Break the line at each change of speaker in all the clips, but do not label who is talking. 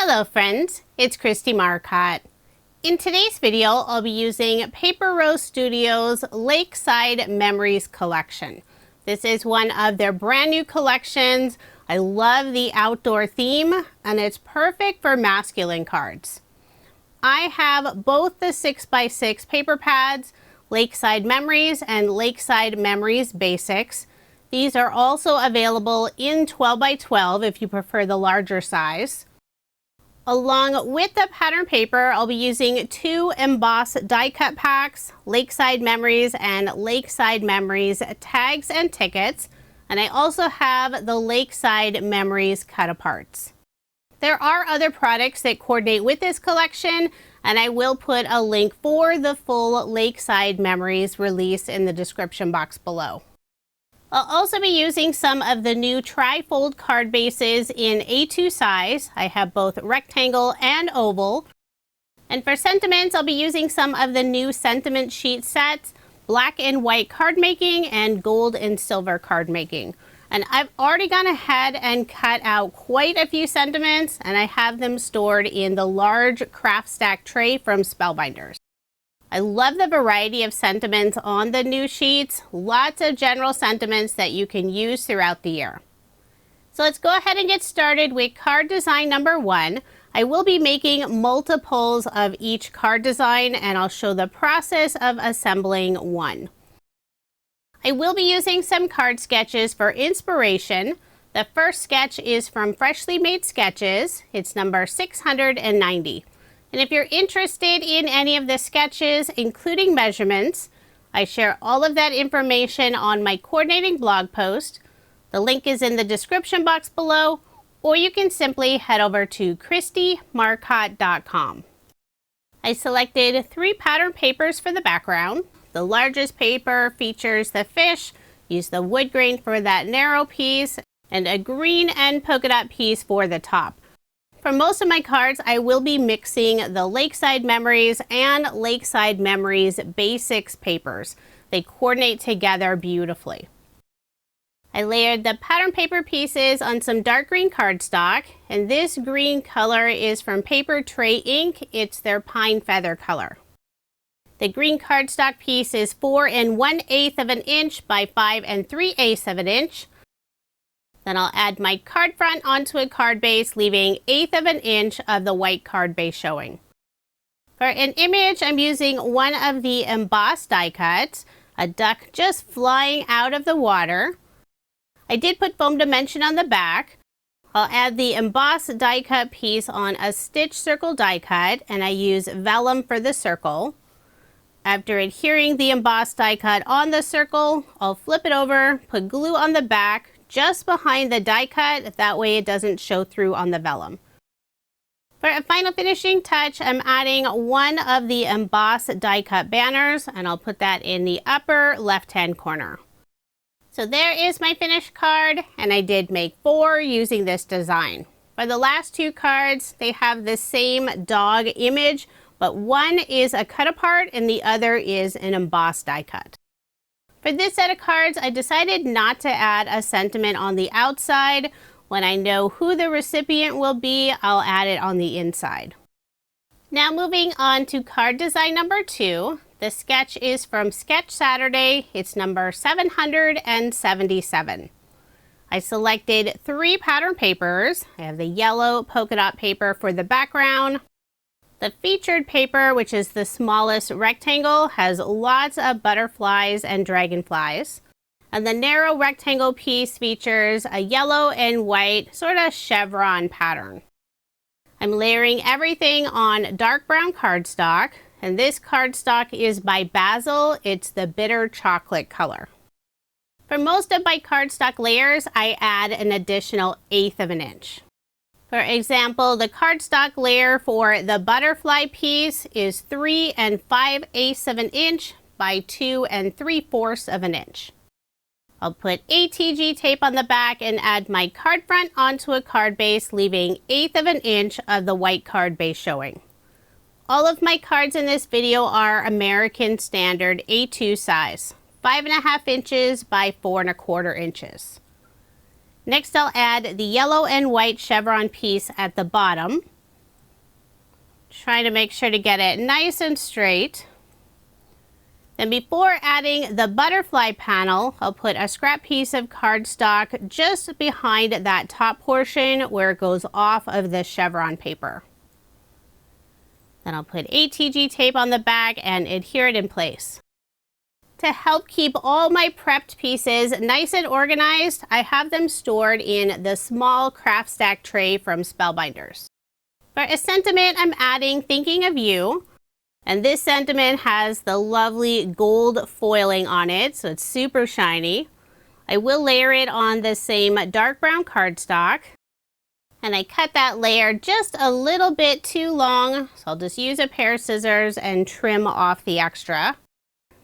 Hello friends, it's Kristie Marcotte. In today's video, I'll be using Paper Rose Studios' Lakeside Memories collection. This is one of their brand new collections. I love the outdoor theme and it's perfect for masculine cards. I have both the 6x6 paper pads, Lakeside Memories and Lakeside Memories Basics. These are also available in 12x12 if you prefer the larger size. Along with the pattern paper, I'll be using two embossed die cut packs, Lakeside Memories and Lakeside Memories tags and tickets, and I also have the Lakeside Memories cut aparts. There are other products that coordinate with this collection, and I will put a link for the full Lakeside Memories release in the description box below. I'll also be using some of the new tri-fold card bases in A2 size. I have both rectangle and oval. And for sentiments, I'll be using some of the new sentiment sheet sets, black and white card making and gold and silver card making. And I've already gone ahead and cut out quite a few sentiments, and I have them stored in the large craft stack tray from Spellbinders. I love the variety of sentiments on the new sheets. Lots of general sentiments that you can use throughout the year. So let's go ahead and get started with card design number 1. I will be making multiples of each card design and I'll show the process of assembling one. I will be using some card sketches for inspiration. The first sketch is from Freshly Made Sketches. It's number 690. And if you're interested in any of the sketches, including measurements, I share all of that information on my coordinating blog post. The link is in the description box below, or you can simply head over to KristieMarcotte.com. I selected 3 pattern papers for the background. The largest paper features the fish, use the wood grain for that narrow piece, and a green and polka dot piece for the top. For most of my cards, I will be mixing the Lakeside Memories and Lakeside Memories Basics papers. They coordinate together beautifully. I layered the pattern paper pieces on some dark green cardstock, and this green color is from Paper Tray Ink. It's their pine feather color. The green cardstock piece is 4 1/8 of an inch by 5 3/8 of an inch. Then I'll add my card front onto a card base, leaving 1/8 of an inch of the white card base showing. For an image, I'm using one of the embossed die cuts, a duck just flying out of the water. I did put foam dimension on the back. I'll add the embossed die cut piece on a stitch circle die cut, and I use vellum for the circle. After adhering the embossed die cut on the circle, I'll flip it over, put glue on the back, just behind the die cut, that way it doesn't show through on the vellum. For a final finishing touch, I'm adding one of the embossed die cut banners, and I'll put that in the upper left hand corner. So there is my finished card, and I did make 4 using this design. For the last 2 cards, they have the same dog image, but one is a cut apart and the other is an embossed die cut. For this set of cards, I decided not to add a sentiment on the outside. When I know who the recipient will be, I'll add it on the inside. Now moving on to card design number 2. The sketch is from Sketch Saturday. It's number 777. I selected 3 pattern papers. I have the yellow polka dot paper for the background. The featured paper, which is the smallest rectangle, has lots of butterflies and dragonflies. And the narrow rectangle piece features a yellow and white sort of chevron pattern. I'm layering everything on dark brown cardstock, and this cardstock is by Basil. It's the bitter chocolate color. For most of my cardstock layers, I add an additional 1/8 of an inch. For example, the cardstock layer for the butterfly piece is 3 5/8 of an inch by 2 3/4 of an inch. I'll put ATG tape on the back and add my card front onto a card base, leaving 1/8 of an inch of the white card base showing. All of my cards in this video are American Standard A2 size, 5.5 inches by 4 1/4 inches. Next, I'll add the yellow and white chevron piece at the bottom. Try to make sure to get it nice and straight. Then before adding the butterfly panel, I'll put a scrap piece of cardstock just behind that top portion where it goes off of the chevron paper. Then I'll put ATG tape on the back and adhere it in place. To help keep all my prepped pieces nice and organized, I have them stored in the small craft stack tray from Spellbinders. For a sentiment, I'm adding Thinking of You. And this sentiment has the lovely gold foiling on it, so it's super shiny. I will layer it on the same dark brown cardstock. And I cut that layer just a little bit too long, so I'll just use a pair of scissors and trim off the extra.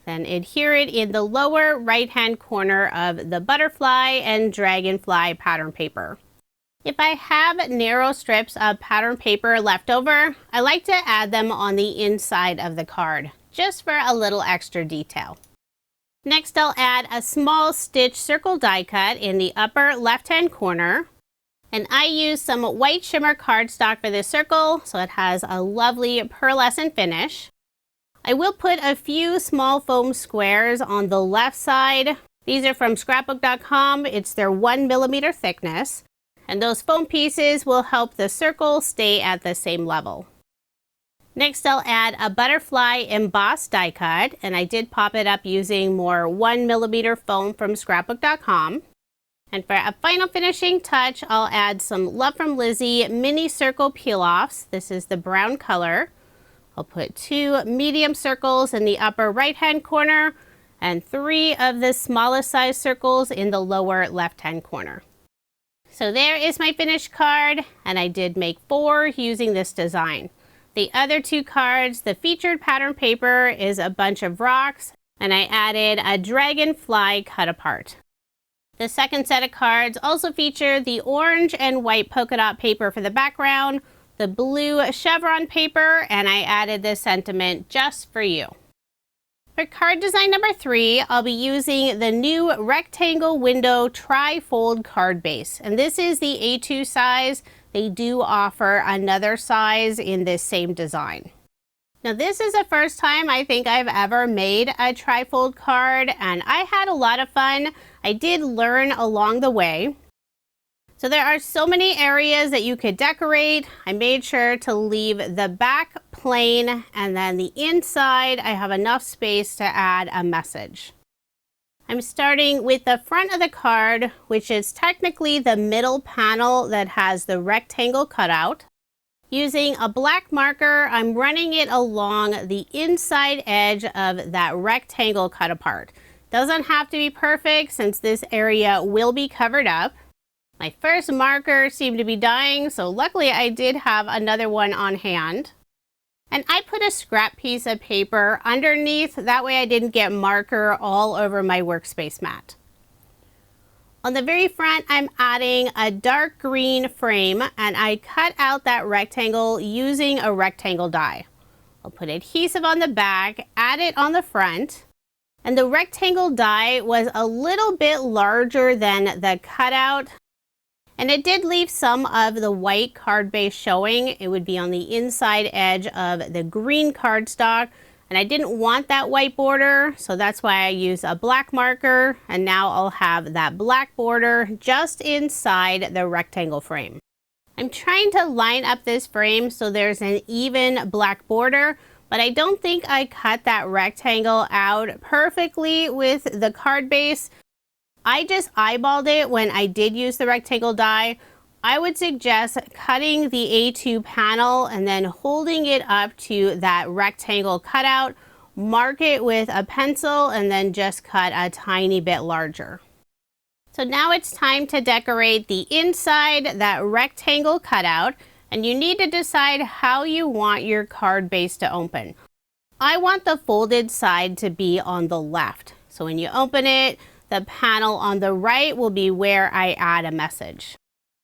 Then adhere it in the lower right-hand corner of the butterfly and dragonfly pattern paper. If I have narrow strips of pattern paper left over, I like to add them on the inside of the card, just for a little extra detail. Next, I'll add a small stitch circle die cut in the upper left-hand corner. And I use some white shimmer cardstock for this circle, so it has a lovely pearlescent finish. I will put a few small foam squares on the left side. These are from scrapbook.com. It's their 1mm thickness. And those foam pieces will help the circle stay at the same level. Next, I'll add a butterfly embossed die cut, and I did pop it up using more 1mm foam from scrapbook.com. And for a final finishing touch, I'll add some Love from Lizzie mini circle peel-offs. This is the brown color. I'll put 2 medium circles in the upper right-hand corner and 3 of the smallest size circles in the lower left-hand corner. So there is my finished card, and I did make 4 using this design. The other 2 cards, the featured pattern paper is a bunch of rocks, and I added a dragonfly cut apart. The second set of cards also feature the orange and white polka dot paper for the background, the blue chevron paper, and I added this sentiment just for you. For card design number 3, I'll be using the new rectangle window tri-fold card base. And this is the A2 size. They do offer another size in this same design. Now this is the first time I think I've ever made a tri-fold card, and I had a lot of fun. I did learn along the way. So there are so many areas that you could decorate. I made sure to leave the back plain, and then the inside I have enough space to add a message. I'm starting with the front of the card, which is technically the middle panel that has the rectangle cutout. Using a black marker, I'm running it along the inside edge of that rectangle cut apart. Doesn't have to be perfect since this area will be covered up. My first marker seemed to be dying, so luckily I did have another one on hand. And I put a scrap piece of paper underneath, that way I didn't get marker all over my workspace mat. On the very front, I'm adding a dark green frame, and I cut out that rectangle using a rectangle die. I'll put adhesive on the back, add it on the front, and the rectangle die was a little bit larger than the cutout. And it did leave some of the white card base showing. It would be on the inside edge of the green cardstock. And I didn't want that white border, so that's why I used a black marker. And now I'll have that black border just inside the rectangle frame. I'm trying to line up this frame so there's an even black border, but I don't think I cut that rectangle out perfectly with the card base. I just eyeballed it when I did use the rectangle die. I would suggest cutting the A2 panel and then holding it up to that rectangle cutout, mark it with a pencil, and then just cut a tiny bit larger. So now it's time to decorate the inside, that rectangle cutout, and you need to decide how you want your card base to open. I want the folded side to be on the left. So when you open it, the panel on the right will be where I add a message.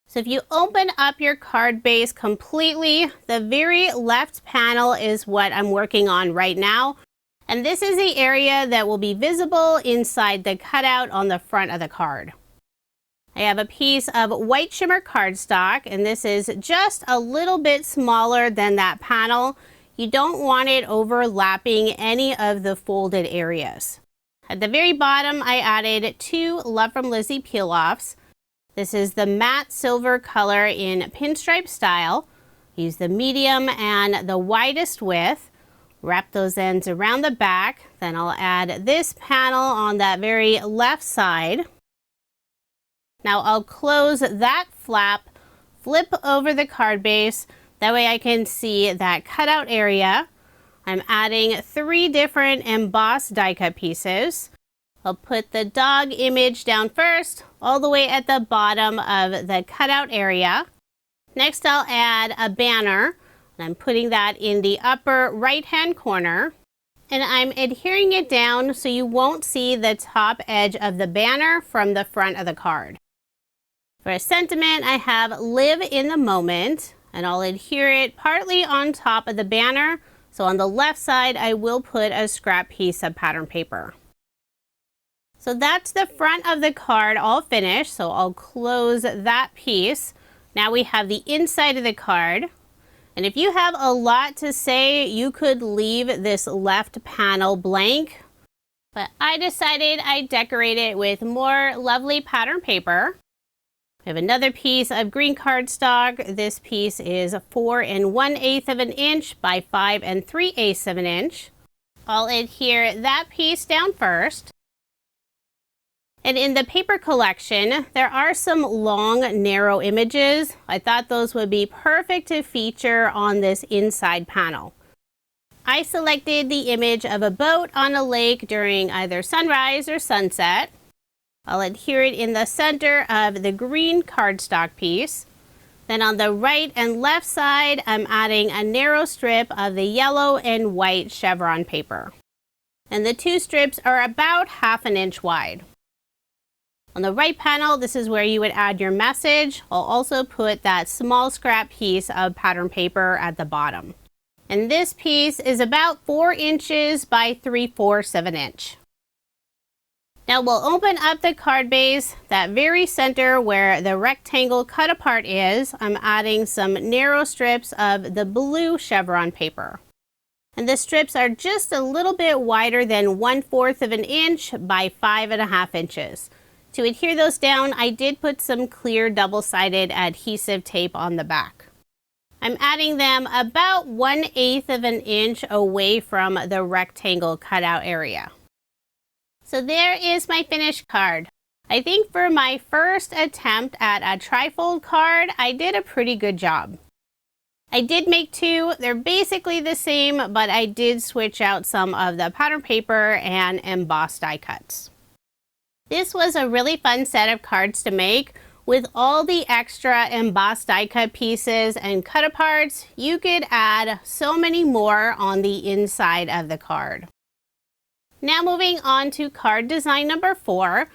So if you open up your card base completely, the very left panel is what I'm working on right now. And this is the area that will be visible inside the cutout on the front of the card. I have a piece of white shimmer cardstock, and this is just a little bit smaller than that panel. You don't want it overlapping any of the folded areas. At the very bottom, I added 2 Love from Lizzie peel-offs. This is the matte silver color in pinstripe style. Use the medium and the widest width. Wrap those ends around the back. Then I'll add this panel on that very left side. Now I'll close that flap, flip over the card base. That way I can see that cutout area. I'm adding 3 different embossed die cut pieces. I'll put the dog image down first, all the way at the bottom of the cutout area. Next I'll add a banner, and I'm putting that in the upper right hand corner. And I'm adhering it down so you won't see the top edge of the banner from the front of the card. For a sentiment, I have live in the moment, and I'll adhere it partly on top of the banner. So on the left side, I will put a scrap piece of pattern paper. So that's the front of the card all finished. So I'll close that piece. Now we have the inside of the card. And if you have a lot to say, you could leave this left panel blank. But I decided I'd decorate it with more lovely pattern paper. I have another piece of green cardstock. This piece is 4 1/8 of an inch by 5 3/8 of an inch. I'll adhere that piece down first. And in the paper collection, there are some long, narrow images. I thought those would be perfect to feature on this inside panel. I selected the image of a boat on a lake during either sunrise or sunset. I'll adhere it in the center of the green cardstock piece. Then on the right and left side, I'm adding a narrow strip of the yellow and white chevron paper. And the 2 strips are about 1/2 inch wide. On the right panel, this is where you would add your message. I'll also put that small scrap piece of pattern paper at the bottom. And this piece is about 4 inches by 3/4 of an inch. Now we'll open up the card base. That very center where the rectangle cut apart is, I'm adding some narrow strips of the blue chevron paper. And the strips are just a little bit wider than 1/4 of an inch by 5.5 inches. To adhere those down, I did put some clear double-sided adhesive tape on the back. I'm adding them about 1/8 of an inch away from the rectangle cutout area. So there is my finished card. I think for my first attempt at a trifold card, I did a pretty good job. I did make 2. They're basically the same, but I did switch out some of the pattern paper and embossed die cuts. This was a really fun set of cards to make. With all the extra embossed die cut pieces and cut aparts, you could add so many more on the inside of the card. Now moving on to card design number 4.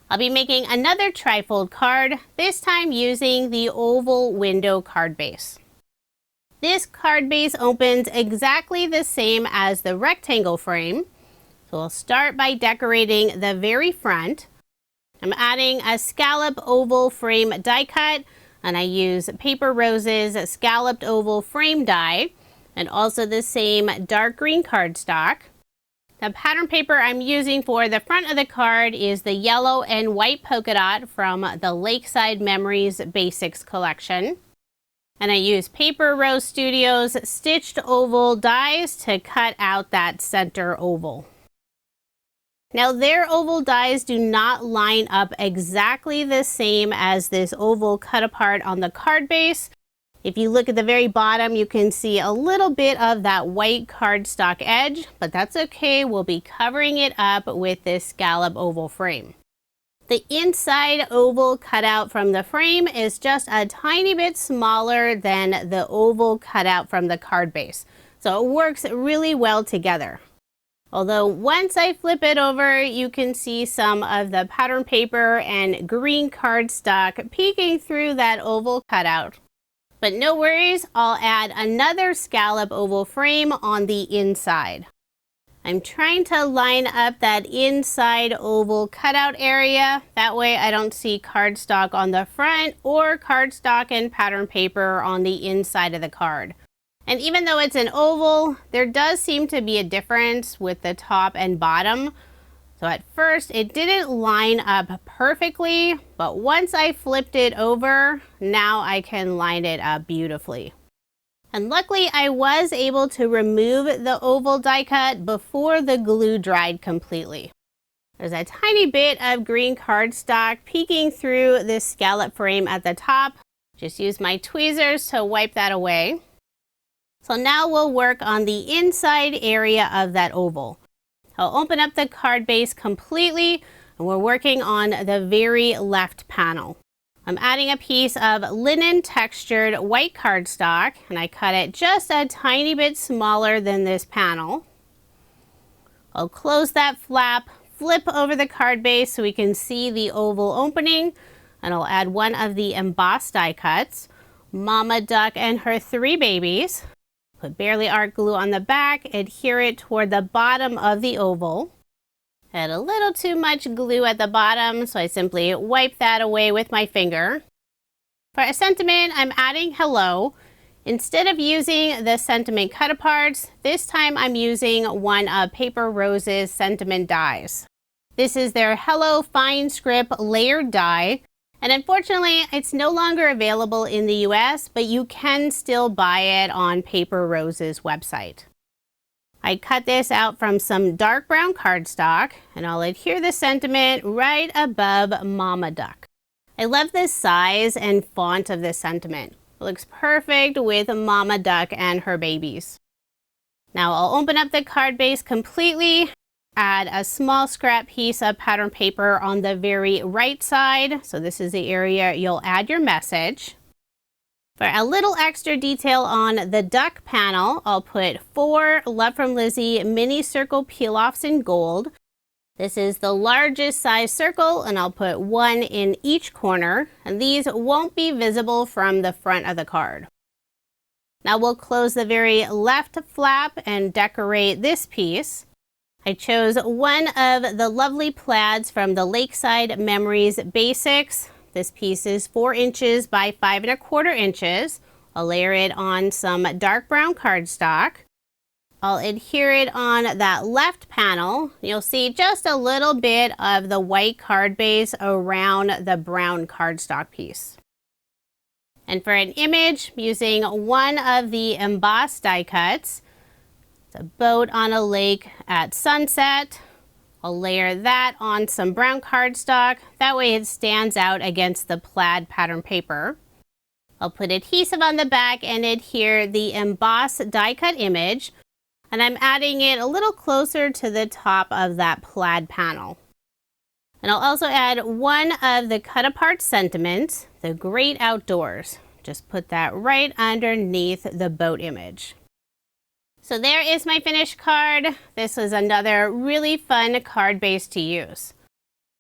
I'll be making another trifold card, this time using the oval window card base. This card base opens exactly the same as the rectangle frame. So we'll start by decorating the very front. I'm adding a scallop oval frame die cut, and I use Paper Rose's scalloped oval frame die, and also the same dark green cardstock. The pattern paper I'm using for the front of the card is the yellow and white polka dot from the Lakeside Memories Basics collection. And I use Paper Rose Studios stitched oval dies to cut out that center oval. Now their oval dies do not line up exactly the same as this oval cut apart on the card base. If you look at the very bottom, you can see a little bit of that white cardstock edge, but that's okay. We'll be covering it up with this scallop oval frame. The inside oval cutout from the frame is just a tiny bit smaller than the oval cutout from the card base, so it works really well together. Although once I flip it over, you can see some of the pattern paper and green cardstock peeking through that oval cutout. But no worries, I'll add another scallop oval frame on the inside. I'm trying to line up that inside oval cutout area. That way I don't see cardstock on the front or cardstock and pattern paper on the inside of the card. And even though it's an oval, there does seem to be a difference with the top and bottom. So at first it didn't line up perfectly, but once I flipped it over, now I can line it up beautifully. And luckily I was able to remove the oval die cut before the glue dried completely. There's a tiny bit of green cardstock peeking through this scallop frame at the top. Just use my tweezers to wipe that away. So now we'll work on the inside area of that oval. I'll open up the card base completely, and we're working on the very left panel. I'm adding a piece of linen textured white cardstock, and I cut it just a tiny bit smaller than this panel. I'll close that flap, flip over the card base so we can see the oval opening, and I'll add one of the embossed die cuts, Mama Duck and her 3 babies. Put barely art glue on the back, adhere it toward the bottom of the oval. Had a little too much glue at the bottom, so I simply wipe that away with my finger. For a sentiment, I'm adding hello. Instead of using the sentiment cut-aparts, this time I'm using one of Paper Rose's sentiment dies. This is their Hello Fine Script layered die, and unfortunately it's no longer available in the US, but you can still buy it on Paper Rose's website. I cut this out from some dark brown cardstock, and I'll adhere the sentiment right above Mama Duck. I love the size and font of this sentiment. It looks perfect with Mama Duck and her babies. Now I'll open up the card base completely, add a small scrap piece of pattern paper on the very right side. So this is the area you'll add your message. For a little extra detail on the duck panel, I'll put 4 Love from Lizzie mini circle peel-offs in gold. This is the largest size circle, and I'll put 1 in each corner, and these won't be visible from the front of the card. Now we'll close the very left flap and decorate this piece. I chose one of the lovely plaids from the Lakeside Memories Basics. This piece is 4 inches by 5 1/4 inches. I'll layer it on some dark brown cardstock. I'll adhere it on that left panel. You'll see just a little bit of the white card base around the brown cardstock piece. And for an image, I'm using one of the embossed die cuts. It's a boat on a lake at sunset. I'll layer that on some brown cardstock. That way it stands out against the plaid pattern paper. I'll put adhesive on the back and adhere the embossed die cut image. And I'm adding it a little closer to the top of that plaid panel. And I'll also add one of the cut apart sentiments, the Great Outdoors. Just put that right underneath the boat image. So there is my finished card. This was another really fun card base to use.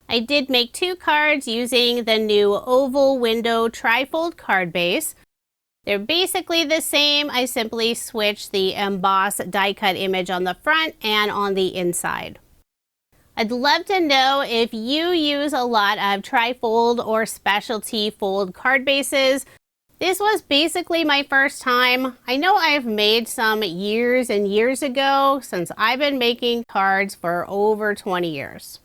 I did make 2 cards using the new oval window trifold card base. They're basically the same. I simply switched the embossed die cut image on the front and on the inside. I'd love to know if you use a lot of trifold or specialty fold card bases. This was basically my first time. I know I've made some years and years ago, since I've been making cards for over 20 years.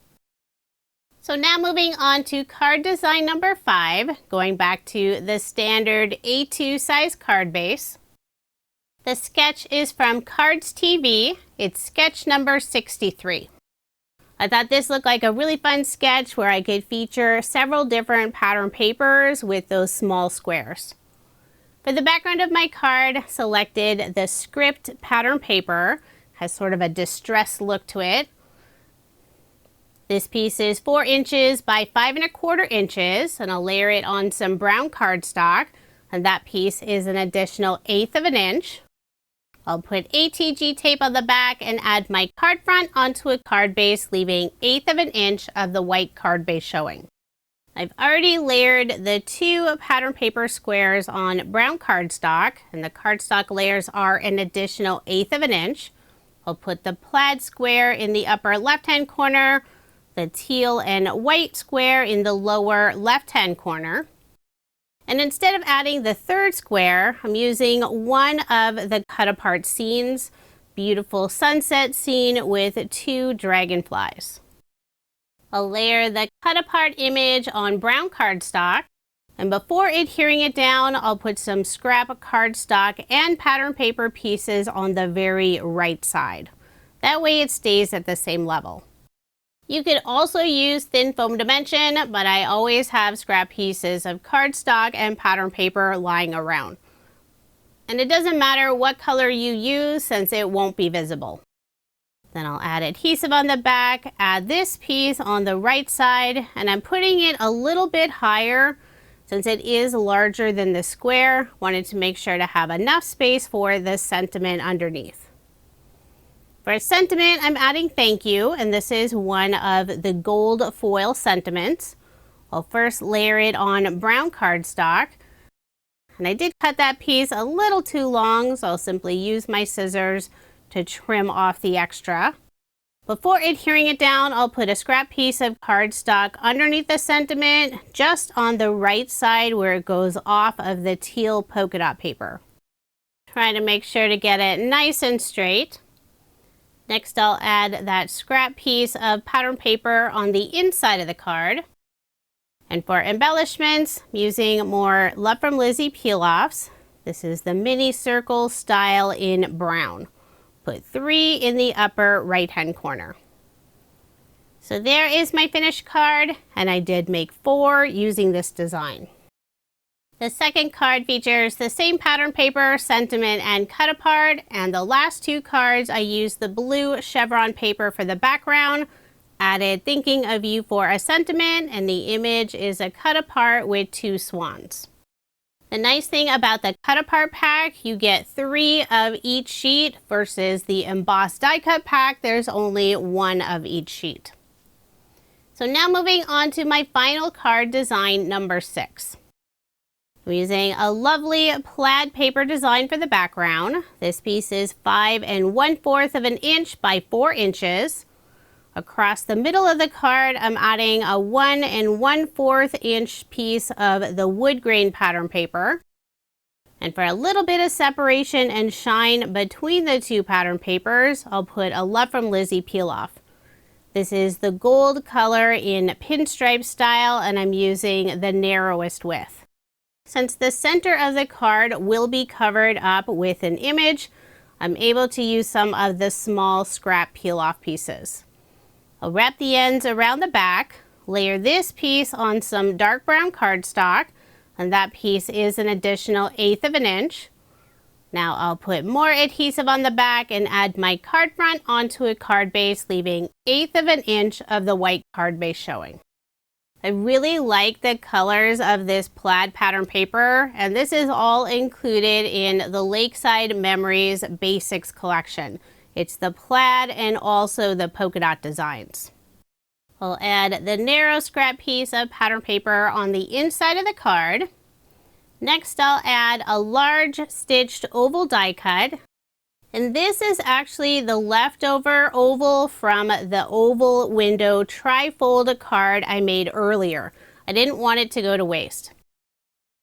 So now moving on to card design number 5, going back to the standard A2 size card base. The sketch is from Cards TV. It's sketch number 63. I thought this looked like a really fun sketch where I could feature several different pattern papers with those small squares. For the background of my card, selected the script pattern paper. Has sort of a distressed look to it. This piece is 4 inches by 5 1/4 inches, and I'll layer it on some brown cardstock, and that piece is an additional 1/8 of an inch. I'll put ATG tape on the back and add my card front onto a card base, leaving 1/8 of an inch of the white card base showing. I've already layered the 2 pattern paper squares on brown cardstock, and the cardstock layers are an additional 1/8 of an inch. I'll put the plaid square in the upper left-hand corner, the teal and white square in the lower left-hand corner. And instead of adding the third square, I'm using one of the cut-apart scenes, beautiful sunset scene with 2 dragonflies. I'll layer the cut-apart image on brown cardstock, and before adhering it down, I'll put some scrap cardstock and pattern paper pieces on the very right side. That way it stays at the same level. You could also use thin foam dimension, but I always have scrap pieces of cardstock and pattern paper lying around. And it doesn't matter what color you use since it won't be visible. Then I'll add adhesive on the back, add this piece on the right side, and I'm putting it a little bit higher since it is larger than the square. Wanted to make sure to have enough space for the sentiment underneath. For a sentiment, I'm adding thank you, and this is one of the gold foil sentiments. I'll first layer it on brown cardstock, and I did cut that piece a little too long, so I'll simply use my scissors to trim off the extra. Before adhering it down, I'll put a scrap piece of cardstock underneath the sentiment, just on the right side where it goes off of the teal polka dot paper. Trying to make sure to get it nice and straight. Next, I'll add that scrap piece of pattern paper on the inside of the card. And for embellishments, I'm using more Love from Lizzie peel-offs. This is the mini circle style in brown. Put 3 in the upper right-hand corner. So there is my finished card, and I did make 4 using this design. The second card features the same pattern paper, sentiment, and cut apart, and the last 2 cards I used the blue chevron paper for the background, added thinking of you for a sentiment, and the image is a cut apart with 2 swans. The nice thing about the cut apart pack, you get 3 of each sheet versus the embossed die cut pack, there's only 1 of each sheet. So now moving on to my final card design, number 6. I'm using a lovely plaid paper design for the background. This piece is 5 1/4 of an inch by 4 inches. Across the middle of the card, I'm adding a 1 1/4 inch piece of the wood grain pattern paper. And for a little bit of separation and shine between the 2 pattern papers, I'll put a Love from Lizzie peel off. This is the gold color in pinstripe style, and I'm using the narrowest width. Since the center of the card will be covered up with an image, I'm able to use some of the small scrap peel-off pieces. I'll wrap the ends around the back, layer this piece on some dark brown cardstock, and that piece is an additional 1/8 of an inch. Now I'll put more adhesive on the back and add my card front onto a card base, leaving 1/8 of an inch of the white card base showing. I really like the colors of this plaid pattern paper, and this is all included in the Lakeside Memories Basics collection. It's the plaid and also the polka dot designs. I'll add the narrow scrap piece of pattern paper on the inside of the card. Next, I'll add a large stitched oval die cut. And this is actually the leftover oval from the oval window tri-fold card I made earlier. I didn't want it to go to waste.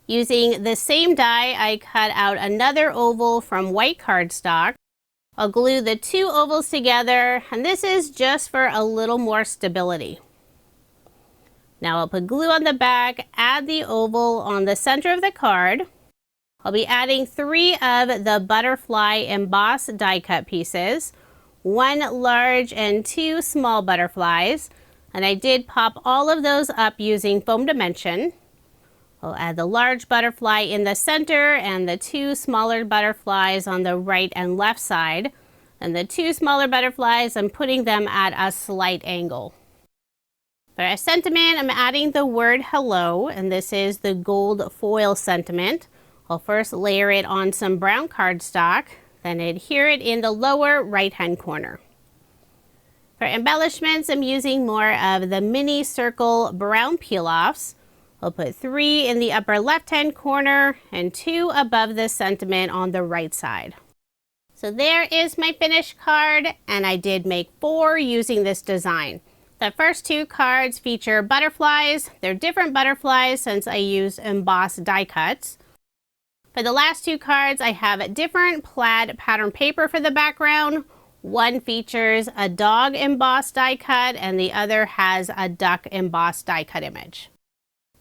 Using the same die, I cut out another oval from white cardstock. I'll glue the 2 ovals together, and this is just for a little more stability. Now I'll put glue on the back, add the oval on the center of the card. I'll be adding 3 of the butterfly embossed die cut pieces, 1 large and 2 small butterflies, and I did pop all of those up using foam dimension. I'll add the large butterfly in the center and the 2 smaller butterflies on the right and left side, and the 2 smaller butterflies, I'm putting them at a slight angle. For a sentiment, I'm adding the word hello, and this is the gold foil sentiment. I'll first layer it on some brown cardstock, then adhere it in the lower right-hand corner. For embellishments, I'm using more of the mini circle brown peel-offs. I'll put 3 in the upper left-hand corner and 2 above the sentiment on the right side. So there is my finished card, and I did make 4 using this design. The first 2 cards feature butterflies. They're different butterflies since I used embossed die cuts. For the last 2 cards, I have different plaid pattern paper for the background. One features a dog embossed die cut, and the other has a duck embossed die cut image.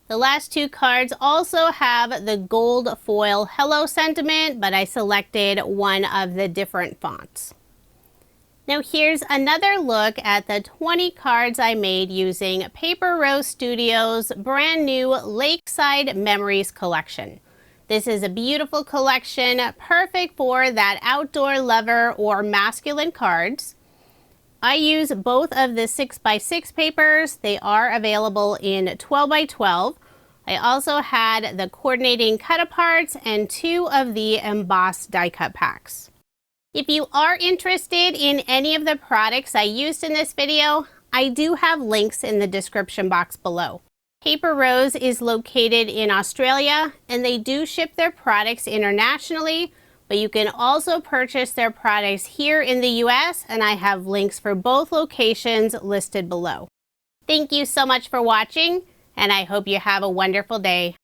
The last 2 cards also have the gold foil hello sentiment, but I selected one of the different fonts. Now here's another look at the 20 cards I made using Paper Rose Studios' brand new Lakeside Memories collection. This is a beautiful collection, perfect for that outdoor lover or masculine cards. I use both of the 6x6 papers. They are available in 12x12. I also had the coordinating cut-aparts and 2 of the embossed die cut packs. If you are interested in any of the products I used in this video, I do have links in the description box below. Paper Rose is located in Australia, and they do ship their products internationally, but you can also purchase their products here in the US, and I have links for both locations listed below. Thank you so much for watching, and I hope you have a wonderful day.